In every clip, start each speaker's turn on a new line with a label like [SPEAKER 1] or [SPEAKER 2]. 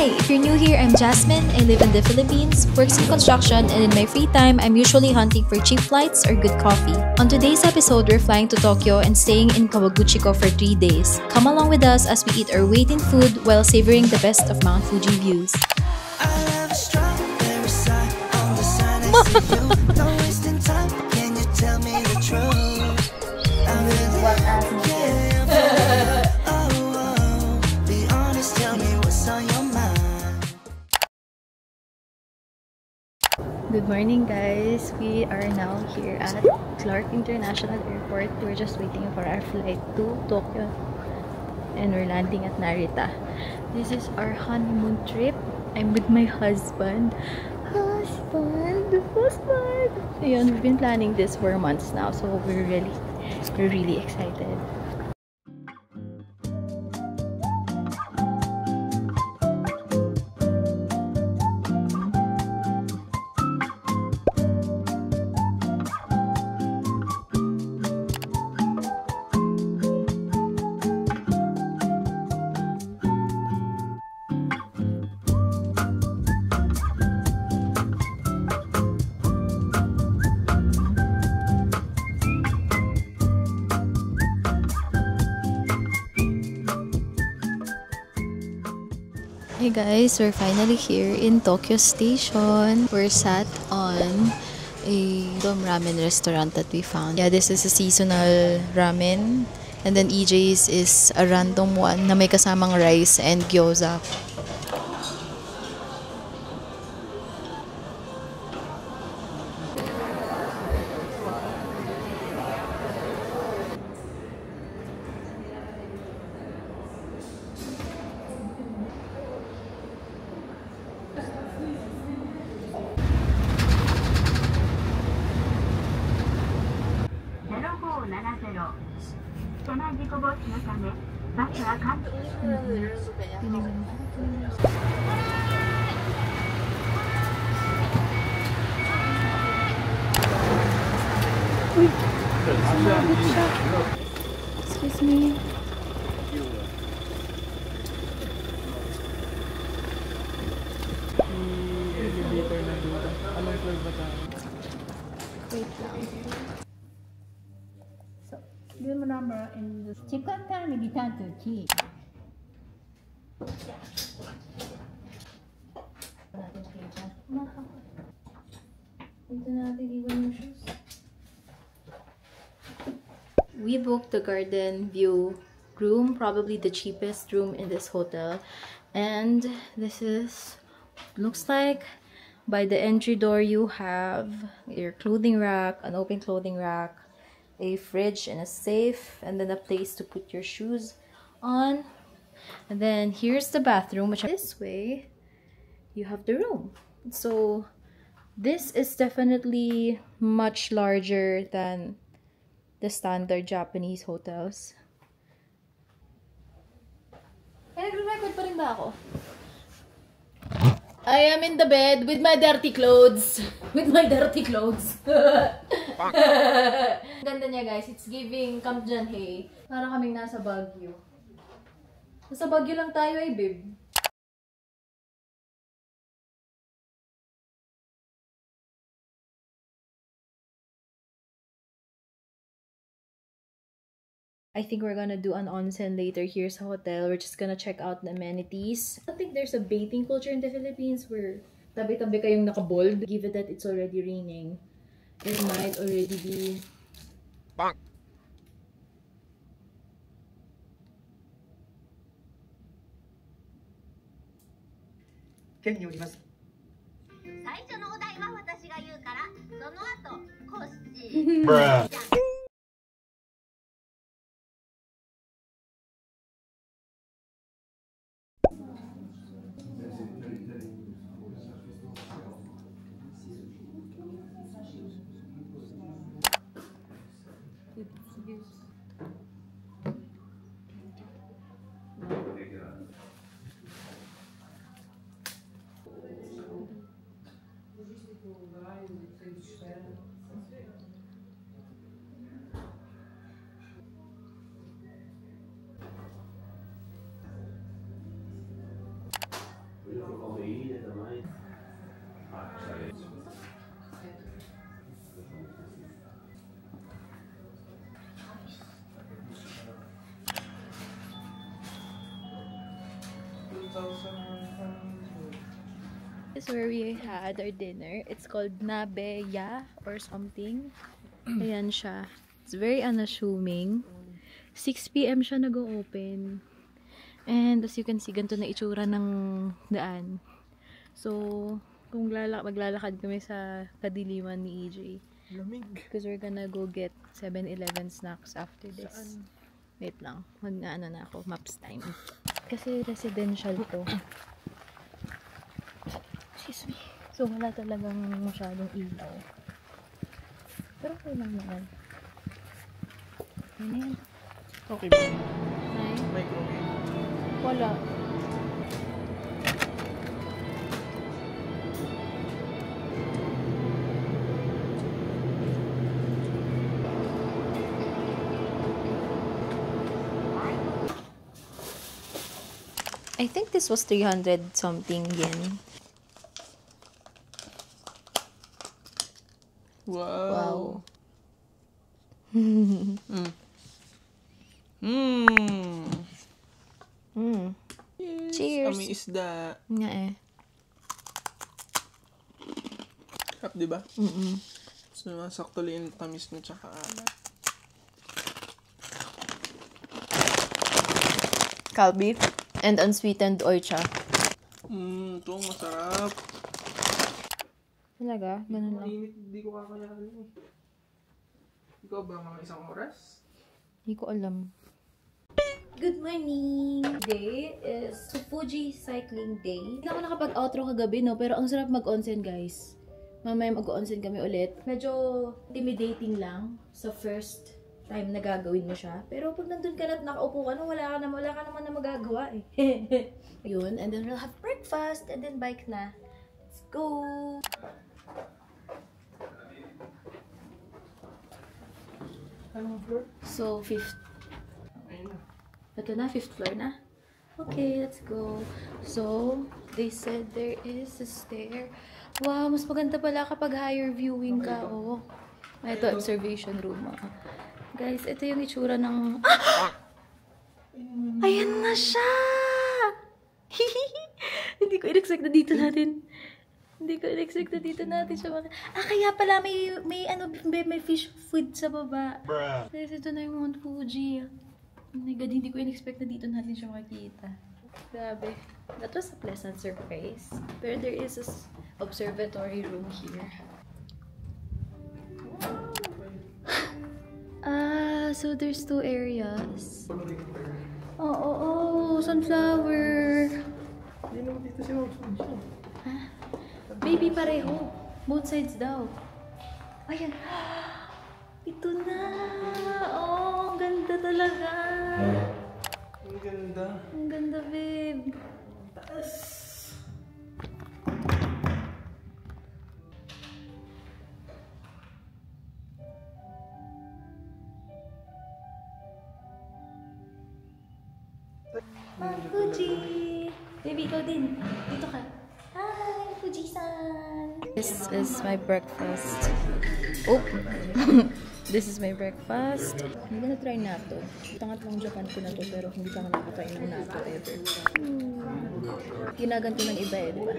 [SPEAKER 1] Hi! If you're new here, I'm Jasmine. I live in the Philippines, works in construction, and in my free time, I'm usually hunting for cheap flights or good coffee. On today's episode, we're flying to Tokyo and staying in Kawaguchiko for 3 days. Come along with us as we eat our weight in food while savoring the best of Mount Fuji views. Good morning, guys. We are now here at Clark International Airport. We're just waiting for our flight to Tokyo and we're landing at Narita. This is our honeymoon trip. I'm with my husband. Husband! Ayun, we've been planning this for months now, so we're really excited. Hey guys, we're finally here in Tokyo Station. We're sat on a Dom Ramen restaurant that we found. Yeah, this is a seasonal ramen. And then EJ's is a random one na may kasamang rice and gyoza. Excuse me. Wait lang.
[SPEAKER 2] So, room number in the chicken time return to tea.
[SPEAKER 1] We booked the garden view room, probably the cheapest room in this hotel. And this is, looks like, by the entry door you have your clothing rack, an open clothing rack, a fridge and a safe, and then a place to put your shoes on. And then here's the bathroom, which this way you have the room. So this is definitely much larger than the standard Japanese hotels. Nagre-record pa rin ba ako? I am in the bed with my dirty clothes. Ganda niya, guys. It's giving Camp Janhae. Para kaming nasa Baguio. Nasa Baguio lang tayo eh, babe. I think we're gonna do an onsen later here sa hotel. We're just gonna check out the amenities. I don't think there's a bathing culture in the Philippines where tabi-tabi kayong nakabold. Given that it's already raining, it might already be... Bonk! Bruh. This is where we had our dinner. It's called Nabeya or something. Ayan siya. It's very unassuming. 6 PM siya nag-open. And as you can see, ganito na itsura ng daan. So, kung maglalakad kami sa kadiliman ni EJ.
[SPEAKER 3] Lamig.
[SPEAKER 1] Because we're gonna go get 7-Eleven snacks after this.
[SPEAKER 3] Saan?
[SPEAKER 1] Wait lang. Mag-ano na ako. Maps time. Kasi residential to. Excuse me. So, wala talagang masyadong ilaw. Pero okay lang naman. Ano yan?
[SPEAKER 3] Okay ba?
[SPEAKER 1] Nay?
[SPEAKER 3] Microwave.
[SPEAKER 1] Wala. I think this was 300 something yen.
[SPEAKER 3] Wow. Yes,
[SPEAKER 1] Cheers.
[SPEAKER 3] Ami isda.
[SPEAKER 1] Nga eh.
[SPEAKER 3] Sarap, diba? So, sakto lang yung tamis na tsaka alat.
[SPEAKER 1] Kalbi and unsweetened oicha.
[SPEAKER 3] Ito masarap.
[SPEAKER 1] Talaga? Ganun lang.
[SPEAKER 3] Mainit, hindi ko kakayanin. Ikaw ba mga isang oras?
[SPEAKER 1] Hindi ko alam. Good morning! Today is Fuji Cycling Day. Hindi ako nakapag-outro kagabi, no? Pero ang sarap mag-onsen, guys. Mamaya mag-onsen kami ulit. Medyo intimidating lang sa first time na gagawin mo siya. Pero pag nandun ka na at nakaupo ka, no, wala ka naman na magagawa eh. Yun, and then we'll have breakfast and then bike na. Let's go!
[SPEAKER 3] Anong floor?
[SPEAKER 1] So,
[SPEAKER 3] Ayun na.
[SPEAKER 1] ito na, 5th floor na. Okay, let's go. So, they said there is a stair. Wow, mas maganda pala kapag higher viewing ka. Oh. Ito, observation room. Guys, ito yung itsura ng... Ah! Ayan na siya! Hindi ko in-expect na dito natin. Hindi ko in-expect na dito natin siya. Kaya pala may fish food sa baba. Guys, ito na yung Mount Fuji. Oh my God, hindi ko in-expect na dito natin siya makikita. Grabe. That was a pleasant surprise. Pero there is an observatory room here. So there's 2 areas. Oh, sunflower.
[SPEAKER 3] Hindi naman dito si Mount Fuji.
[SPEAKER 1] Baby pareho. Both sides daw. Ayan. Ito na. Oh, ang ganda talaga.
[SPEAKER 3] Ang ganda.
[SPEAKER 1] Ang ganda, babe.
[SPEAKER 3] Taas.
[SPEAKER 1] Fuji! Baby, ikaw din. Dito ka. Hi, Fuji-san! This is my breakfast. Oh! This is my breakfast. I'm gonna try natto. Pangatlong Japan ko na to, pero hindi pa nga nakatry ng natto ever. Ginaganto ng iba eh, diba?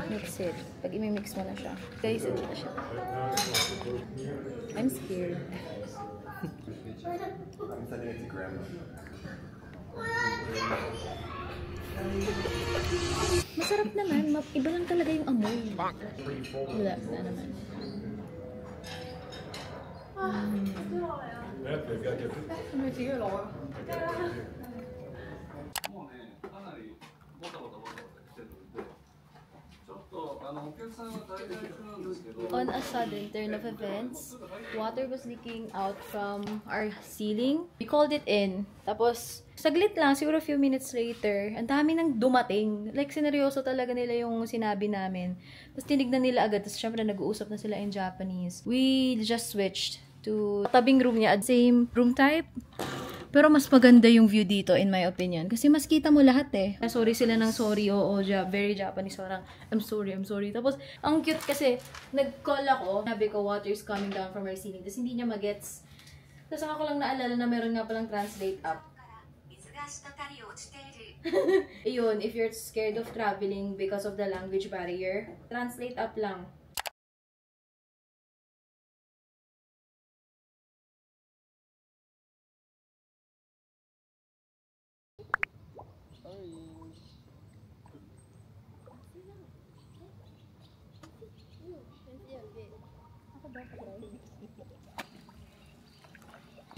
[SPEAKER 1] Mix it. Pag imimix mo na siya. Guys, ito na siya. I'm scared.
[SPEAKER 4] I'm sending it to grandma.
[SPEAKER 1] Masarap naman. Iba lang talaga yung amoy. Wala na naman. On a sudden turn of events, water was leaking out from our ceiling. We called it in. Tapos, saglit lang, siguro a few minutes later, ang dami nang dumating. Like, sineryoso talaga nila yung sinabi namin. Tapos, tinignan nila agad. Tapos, syempre, nag-uusap na sila in Japanese. We just switched to tabing room niya. Same room type. Pero mas maganda yung view dito, in my opinion. Kasi mas kita mo lahat eh. Sorry sila ng sorry, oo, very Japanese. Parang, I'm sorry. Tapos, ang cute kasi, nag-call ako. Sabi ko, water is coming down from our ceiling. Tapos, hindi niya magets. Tapos, ako lang naalala na meron nga palang translate app. Ayun, if you're scared of traveling because of the language barrier, translate up lang.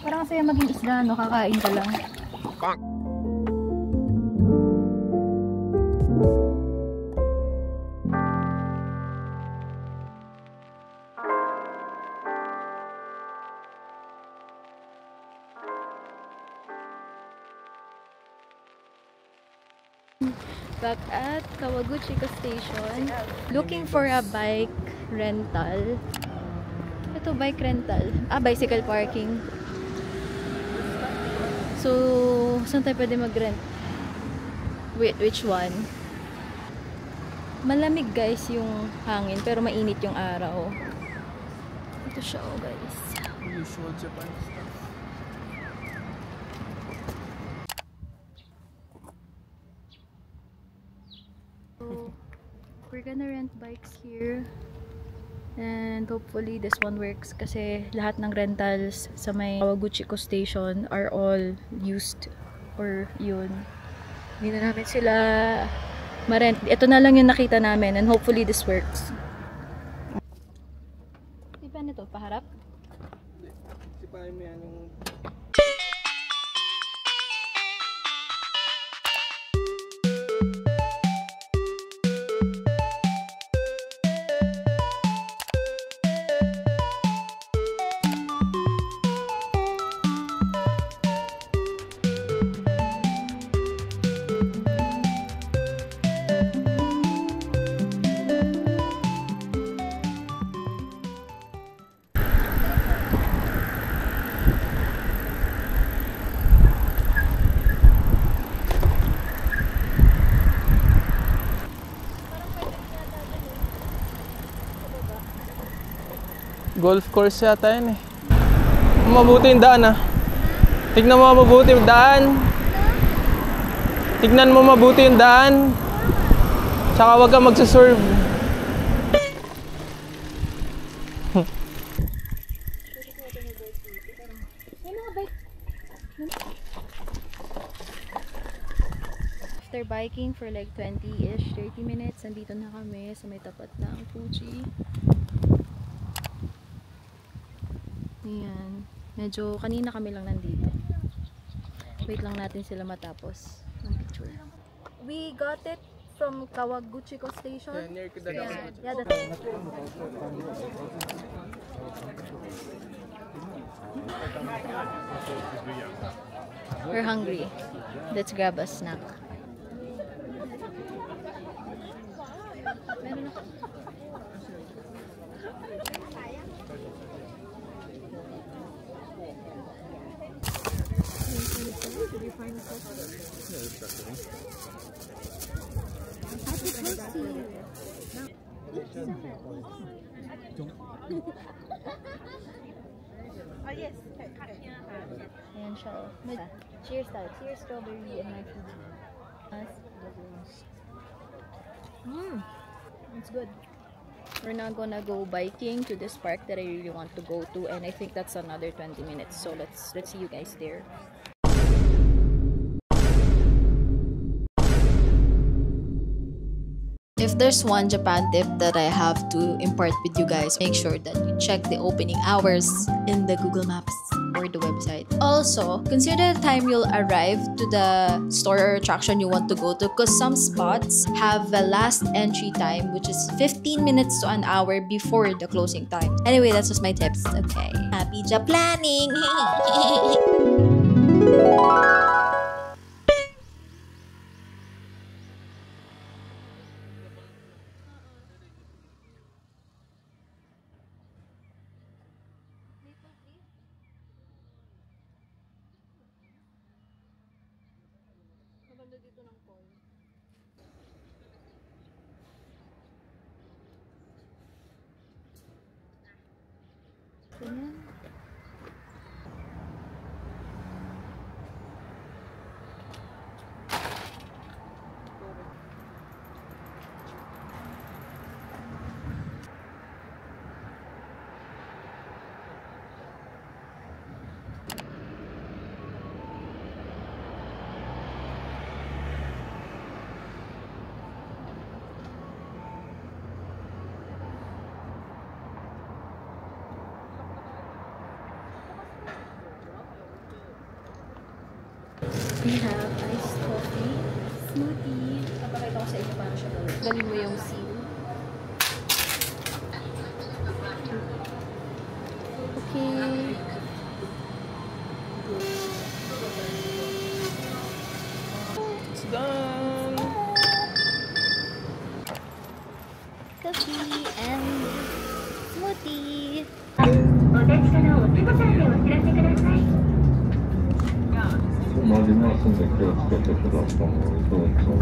[SPEAKER 2] Parang kasi maging isda, no? Kakain ka lang.
[SPEAKER 1] Back at Kawaguchiko Station, looking for a bike rental. Ito, bike rental. Bicycle parking. So, saan tayo pwede mag-rent? Wait, which one? Malamig guys yung hangin, pero mainit yung araw. Ito siya, oh guys.
[SPEAKER 3] Usual Japan stuff.
[SPEAKER 1] So, we're gonna rent bikes here. And hopefully this one works kasi lahat ng rentals sa may Kawaguchiko Station are all used or yun. Hindi na namin sila ma-rent. Ito na lang yung nakita namin and hopefully this works. Di ba nito? Paharap?
[SPEAKER 3] Sipahin mo yan yung... Golf course yata yan eh. Mabuti yung daan ah. Tignan mo mabuti yung daan. Tignan mo mabuti yung daan. Tsaka wag kang magsaserve.
[SPEAKER 1] After biking for like 20-ish, 30 minutes, nandito na kami sa may tapat ng Fuji. Ayan. Medyo kanina kami lang nandito. Wait lang natin sila matapos ng picture. We got it from Kawaguchiko Station.
[SPEAKER 3] Yeah, near Kudaraku.
[SPEAKER 1] Yeah, that's it. We're hungry. Let's grab a snack. Meron ako. Ayan siya. Cheers tayo. Cheers strawberry and my food. It's good. We're now gonna go biking to this park that I really want to go to, and I think that's another 20 minutes. So let's see you guys there. If there's one Japan tip that I have to impart with you guys, make sure that you check the opening hours in the Google Maps or the website. Also, consider the time you'll arrive to the store or attraction you want to go to, because some spots have a last entry time, which is 15 minutes to an hour before the closing time. Anyway, that's just my tips. Okay. Happy Japlaning! Dito ng call. Ganyan. We have iced coffee, smoothie. Papakita ko sa inyo paano siya gawin. Galing mo yung seal. Okay.
[SPEAKER 3] It's done!
[SPEAKER 1] Coffee and smoothie.
[SPEAKER 4] お立ちからお手ボタンでお知らせください。
[SPEAKER 5] 回りますんで気をつけてください。どうぞ。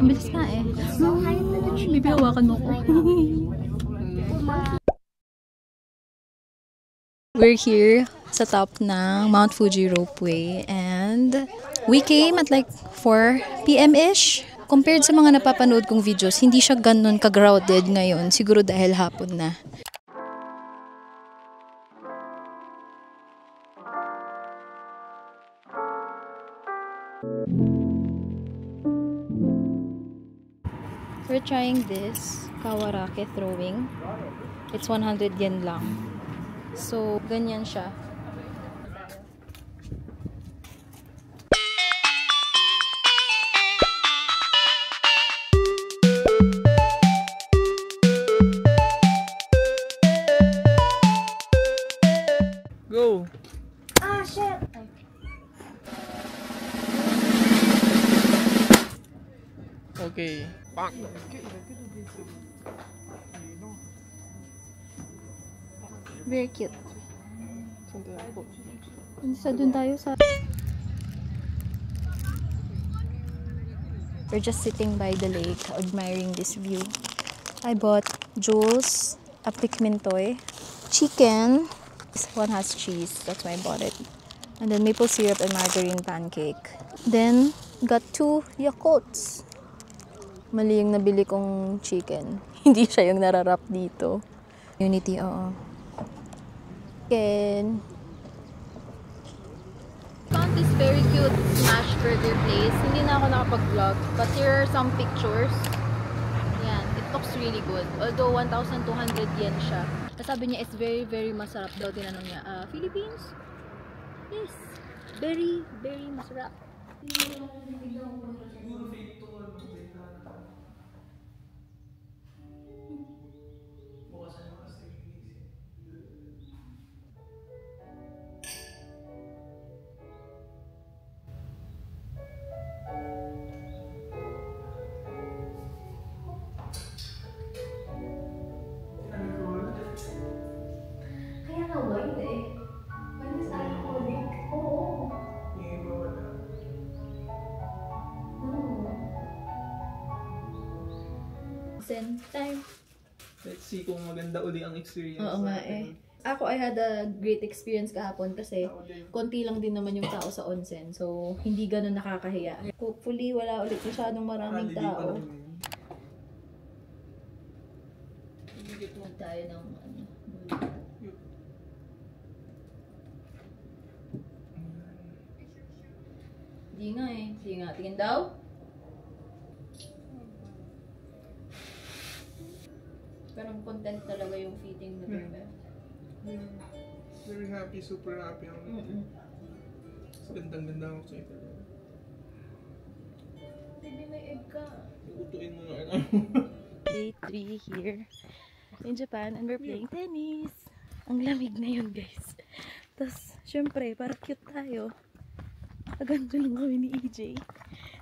[SPEAKER 1] Ang bilis nga eh. Bibi, hawakan mo ko. We're here sa top ng Mount Fuji Ropeway and we came at like 4 p.m.-ish. Compared sa mga napapanood kong videos, hindi siya ganun ka-crowded ngayon. Siguro dahil hapon na. We're trying this kawarake throwing. It's 100 yen lang. So, ganyan siya.
[SPEAKER 3] Go!
[SPEAKER 2] Ah, shit!
[SPEAKER 3] Okay. Pak!
[SPEAKER 1] Very cute. Dun tayo sa... We're just sitting by the lake, admiring this view. I bought Jules a Pikmintoy, chicken. This one has cheese, that's why I bought it. And then maple syrup and margarine pancake. Then, got 2 Yakults. Mali yung nabili kong chicken. Hindi siya yung nararap dito. Unity, oo. Chicken. Found this very cute smash burger place. Hindi na ako nakapag-vlog, but here are some pictures. Yan, it looks really good. Although 1,200 yen siya. Sabi niya, it's very, very masarap daw. Tinanong niya, Philippines? Yes. Very, very masarap. Kaya nga wine eh. Wine is alcoholic. Oo. Zen time.
[SPEAKER 3] Let's see kung maganda uli ang experience.
[SPEAKER 1] Oo nga eh. Ako, I had a great experience kahapon kasi konti lang din naman yung tao sa onsen. So, hindi ganun nakakahiya. Hopefully, wala ulit masyadong maraming tao. Huwag tayo ng ano. Hindi nga eh. Hindi nga. Tingin daw? Parang content talaga yung feeding na bebe.
[SPEAKER 3] Very happy, super happy ako. Gandang-ganda ako sa'yo talaga.
[SPEAKER 1] Baby, may egg ka.
[SPEAKER 3] Utuin mo na
[SPEAKER 1] Day 3 here in Japan and we're playing tennis. Ang lamig na yun, guys. Tapos, syempre, para cute tayo. Kaganto lang kami ni EJ.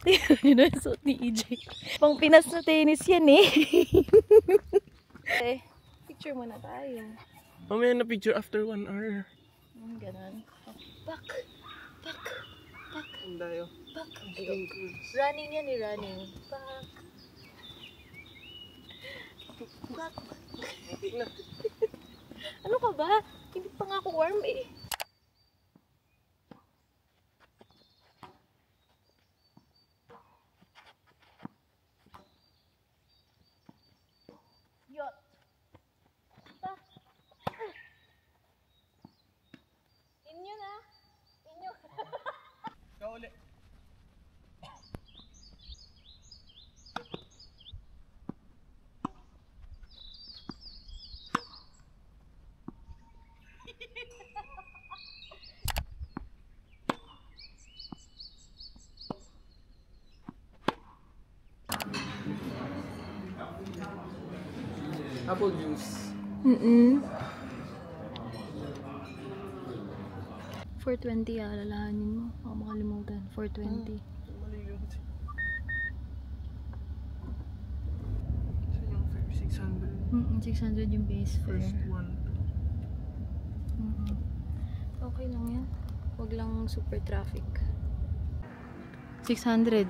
[SPEAKER 1] Tingnan nyo na yung suot ni EJ. Pang Pinas na tennis yan eh. Okay, picture muna tayo.
[SPEAKER 3] Mamaya na picture after 1 hour.
[SPEAKER 1] Ganon. Back! Back! Back!
[SPEAKER 3] Tayo.
[SPEAKER 1] Back! Running yan eh, running. Back! Back! Ano ka ba? Hindi pa nga ako warm eh. Yot! Back! Inyo na! Inyo!
[SPEAKER 3] Ikaw ulit. Apple juice.
[SPEAKER 1] 420 alalahanin mo. Baka makalimutan. 420.
[SPEAKER 3] Saan yung 600?
[SPEAKER 1] 600 yung base fare.
[SPEAKER 3] First one.
[SPEAKER 1] Okay lang yan. Huwag lang super traffic. 600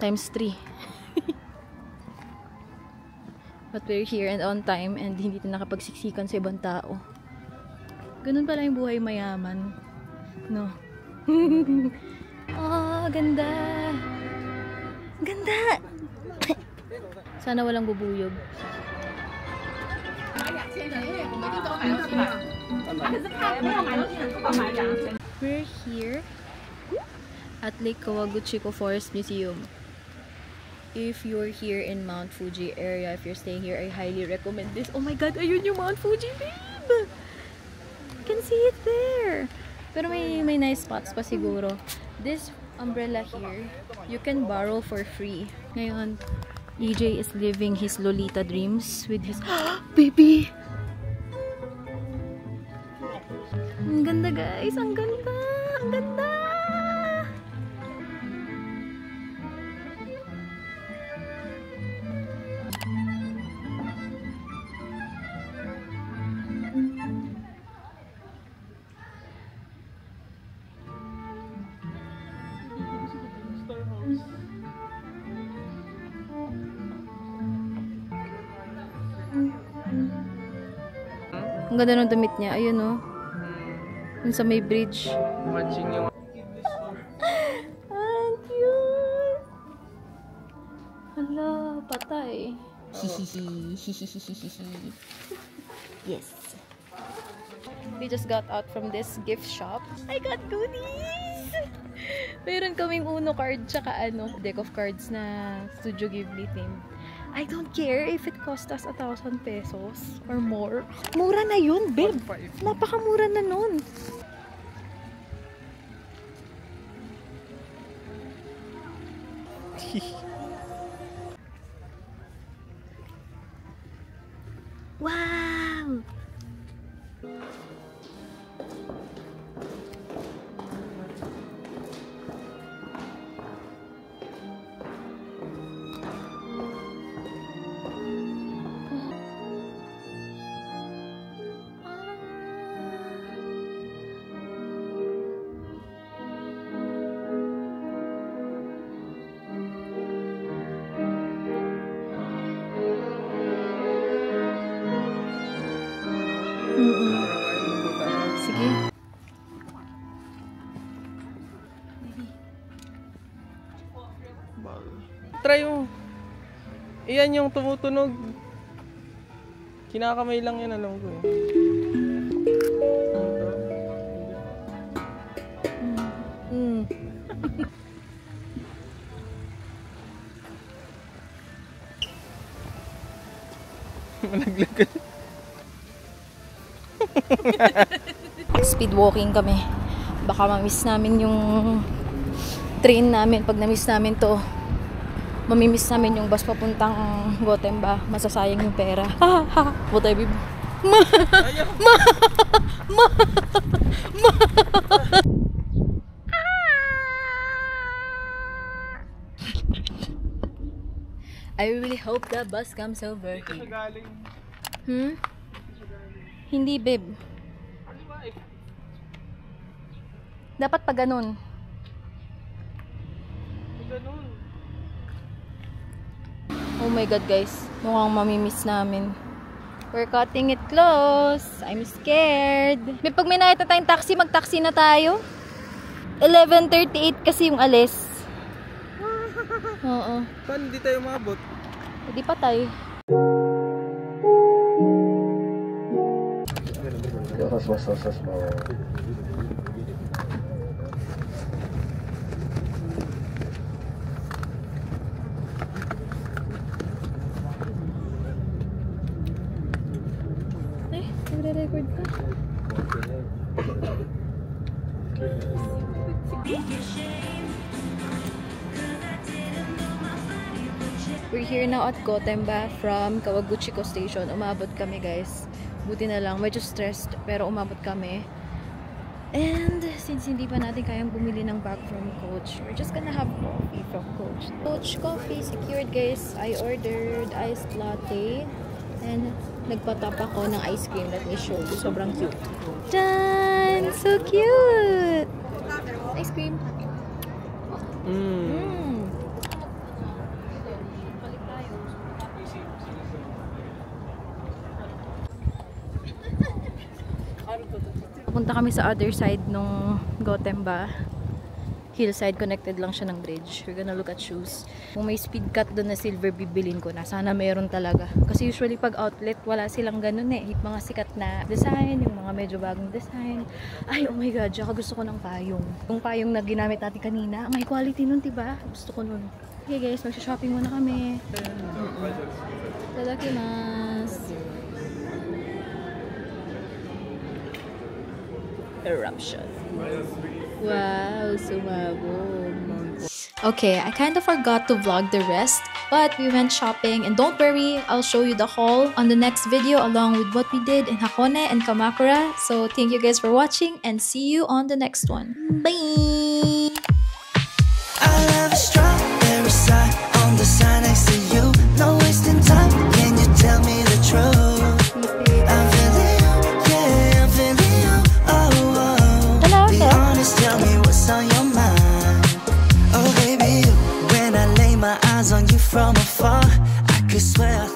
[SPEAKER 1] times 3. But we're here and on time and hindi na nakapagsiksikan sa ibang tao. Ganun pala yung buhay mayaman. No? Oh, ganda! Ganda! Sana walang bubuyog. We're here at Lake Kawaguchiko Forest Museum. If you're here in Mount Fuji area, if you're staying here, I highly recommend this. Oh my god, ayun yung Mount Fuji, babe! You can see it there! Pero may nice spots pa siguro. This umbrella here, you can borrow for free. Ngayon, EJ is living his Lolita dreams with his... Baby! Ang ganda, guys! Ang ganda! Ang ganda! Ang ganda ng damit niya. Ayun, oh. Yun sa may bridge.
[SPEAKER 3] Matching yung...
[SPEAKER 1] Ang cute! Hala, patay. Yes. We just got out from this gift shop. I got goodies! Meron kaming Uno card tsaka deck of cards na Studio Ghibli theme. I don't care if it cost us 1,000 pesos or more. Mura na yun, babe. Napakamura na nun. Wow! Sige.
[SPEAKER 3] Try mo. Iyan yung tumutunog. Kinakamay lang yan, alam ko eh. Malaglag.
[SPEAKER 1] Speed walking kami. Baka ma-miss namin yung train namin. Pag na-miss namin to, mamimiss namin yung bus papuntang Gotemba. Masasayang yung pera. Ha ha. Butay bib. I really hope the bus comes over here. Hindi, babe. Dapat pa ganun. Oh my god, guys. Mukhang mamimiss namin. We're cutting it close. I'm scared. May pag may nakita tayong taxi, mag-taxi na tayo. 11:38 kasi yung alis. Oo.
[SPEAKER 3] Paano di tayo maabot?
[SPEAKER 1] Hindi pa tayo. Nagre-record ka? We're here now at Gotemba from Kawaguchiko Station. Umabot kami, guys. Buti na lang. Medyo stressed, pero umabot kami. And since hindi pa natin kayang bumili ng bag from Coach, we're just gonna have coffee from Coach. Coach coffee secured, guys. I ordered iced latte. And nagpatap ako ng ice cream. Let me show you. Sobrang cute. Done! So cute! Ice cream. Punta kami sa other side nung Gotemba. Hillside, connected lang siya ng bridge. We're gonna look at shoes. Kung may speed cut doon na silver, bibilin ko na. Sana mayroon talaga. Kasi usually pag outlet, wala silang ganun eh. Mga sikat na design, yung mga medyo bagong design. Ay, oh my god, tsaka gusto ko ng payong. Yung payong na ginamit natin kanina, may quality nun, diba? Gusto ko nun. Okay guys, magsha-shopping muna kami. Tadakimasu. Eruption. Wow, sumabog. Okay, I kind of forgot to vlog the rest, but we went shopping, and don't worry, I'll show you the haul on the next video along with what we did in Hakone and Kamakura. So thank you guys for watching, and see you on the next one. Bye!
[SPEAKER 6] I love a strawberry side on the side next to you. No wasting time, can you tell me the truth? I'm feeling you, yeah, I'm feeling you. Oh, oh. Be honest, tell me what's on your mind. Oh baby, when I lay my eyes on you from afar, I could swear I